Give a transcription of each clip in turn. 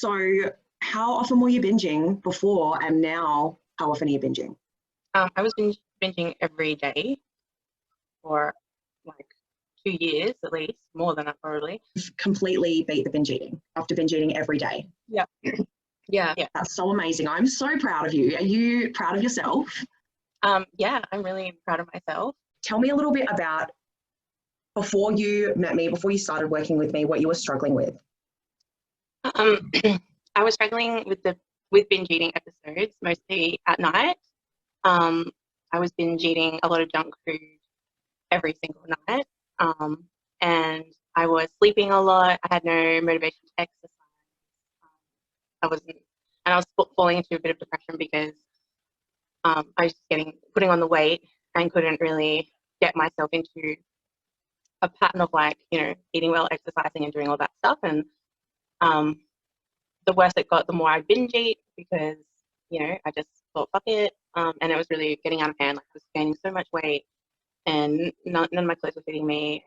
So, how often were you binging before, and now how often are you binging? I was binging every day for like 2 years at least, more than that probably. You've completely beat the binge eating after binge eating every day. Yeah. Yeah. That's so amazing. I'm so proud of you. Are you proud of yourself? Yeah, I'm really proud of myself. Tell me a little bit about before you met me, before you started working with me, what you were struggling with. I was struggling with binge eating episodes, mostly at night. I was binge eating a lot of junk food every single night. And I was sleeping a lot. I had no motivation to exercise. I was falling into a bit of depression because I was just putting on the weight and couldn't really get myself into a pattern of eating well, exercising, and doing all that stuff. And the worse it got, the more I binge eat because I just thought fuck it, and it was really getting out of hand. Like I was gaining so much weight, and none of my clothes were fitting me.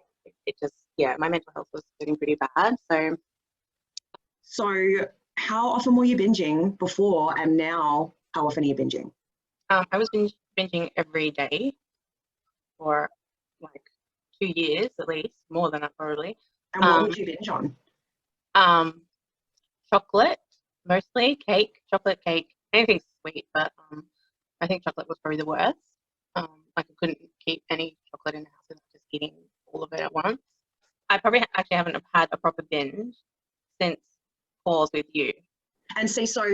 It just my mental health was getting pretty bad. So, how often were you binging before, and now how often are you binging? I was binging every day for like 2 years at least, more than that probably. And what would you binge on? Chocolate, mostly chocolate cake, anything sweet, but I think chocolate was probably the worst. Like I couldn't keep any chocolate in the house without just eating all of it at once. I probably actually haven't had a proper binge since calls with you. And see, so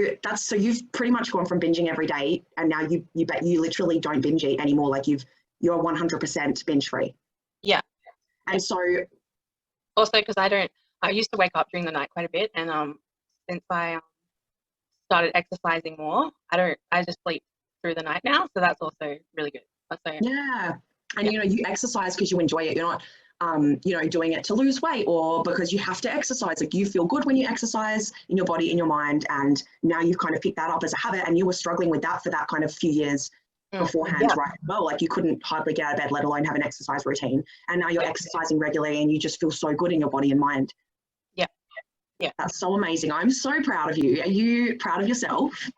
you've pretty much gone from binging every day, and now you literally don't binge eat anymore. Like you're 100% binge free. Yeah. And so also because I used to wake up during the night quite a bit, and since I started exercising more, I just sleep through the night now, so that's also really good. Yeah, and you exercise because you enjoy it. You're not doing it to lose weight or because you have to exercise. Like you feel good when you exercise in your body, in your mind, and now you've kind of picked that up as a habit, and you were struggling with that for that kind of few years beforehand, right? Well, like you couldn't hardly get out of bed, let alone have an exercise routine. And now you're exercising regularly and you just feel so good in your body and mind. Yeah. That's so amazing. I'm so proud of you. Are you proud of yourself?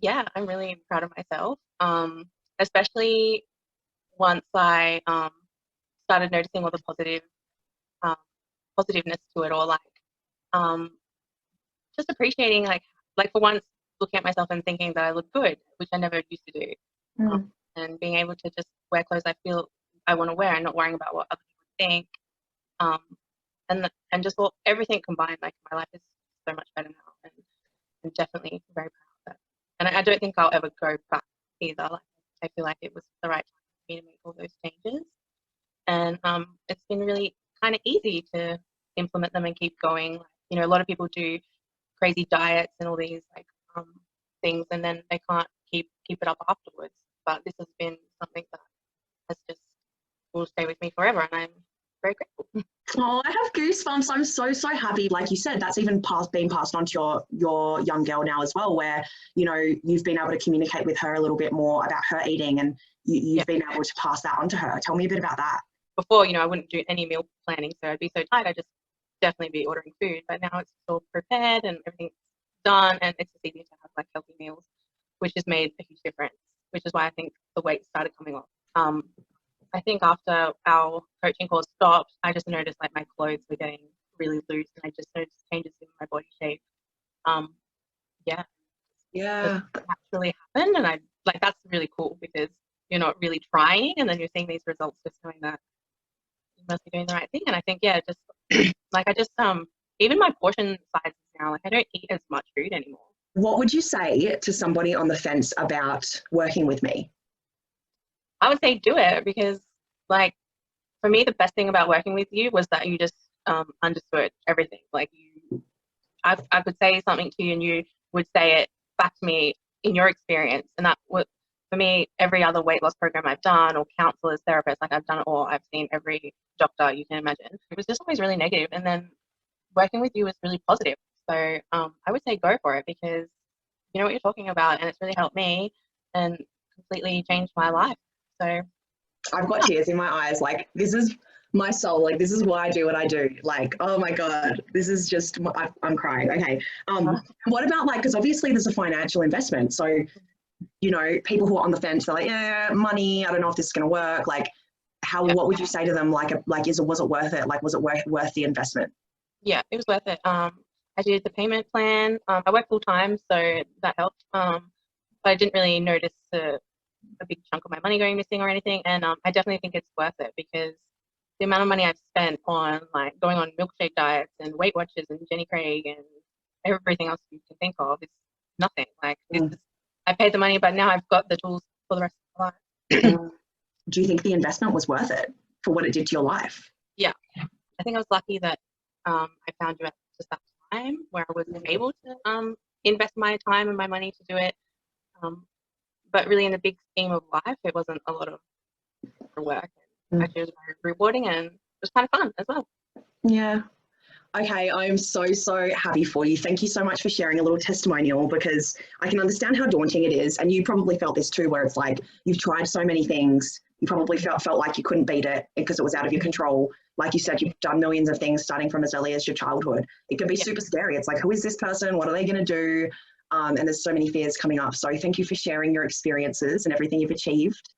Yeah, I'm really proud of myself. Especially once I started noticing all the positiveness to it, or just appreciating like for once looking at myself and thinking that I look good, which I never used to do. And being able to just wear clothes I feel I want to wear and not worrying about what other people think. And just everything combined, like my life is so much better now, and I'm definitely very proud of it. And I don't think I'll ever go back either. Like I feel like it was the right time for me to make all those changes, and it's been really kind of easy to implement them and keep going. A lot of people do crazy diets and all these things, and then they can't keep it up afterwards. But this has been something that has just will stay with me forever, and I'm very grateful. Oh, I have goosebumps. I'm so happy. Like you said, that's even being passed on to your young girl now as well, where you've been able to communicate with her a little bit more about her eating, and you've been able to pass that on to her. Tell me a bit about that. Before, I wouldn't do any meal planning, so I'd be so tired. I'd just definitely be ordering food. But now it's all prepared and everything's done, and it's just easier to have like healthy meals, which has made a huge difference. Which is why I think the weight started coming off. I think after our coaching course stopped, I just noticed like my clothes were getting really loose, and I just noticed changes in my body shape. Yeah, it actually happened, and I like that's really cool because you're not really trying, and then you're seeing these results just knowing that you must be doing the right thing. And I think just like I just even my portion sizes now, like I don't eat as much food anymore. What would you say to somebody on the fence about working with me? I would say do it, because like for me the best thing about working with you was that you just understood everything. Like I could say something to you and you would say it back to me in your experience, and that would, for me, every other weight loss program I've done, or counselors, therapists, like I've done it all. I've seen every doctor you can imagine. It was just always really negative, and then working with you was really positive. So I would say go for it, because you know what you're talking about, and it's really helped me and completely changed my life. So I've got tears in my eyes. Like, this is my soul, like this is why I do what I do. Like, oh my God, this is just, I'm crying. Okay. What about like, because obviously there's a financial investment. So, you know, people who are on the fence, they're like, yeah, money, I don't know if this is going to work. Like what would you say to them? Like, was it worth it? Like, was it worth the investment? Yeah, it was worth it. I did the payment plan. I work full time, so that helped. But I didn't really notice a big chunk of my money going missing or anything. And I definitely think it's worth it because the amount of money I've spent on like going on milkshake diets and Weight Watchers and Jenny Craig and everything else you can think of is nothing. Like I paid the money, but now I've got the tools for the rest of my life. Do you think the investment was worth it for what it did to your life? Yeah, I think I was lucky that I found you at just that time where I was able to invest my time and my money to do it. But really, in the big scheme of life, it wasn't a lot of work. Actually, it was very rewarding and it was kind of fun as well. Yeah. Okay, I'm so happy for you. Thank you so much for sharing a little testimonial because I can understand how daunting it is. And you probably felt this too, where it's like you've tried so many things. You probably felt like you couldn't beat it because it was out of your control. Like you said, you've done millions of things starting from as early as your childhood. It can be super scary. It's like, who is this person? What are they going to do? And there's so many fears coming up. So thank you for sharing your experiences and everything you've achieved.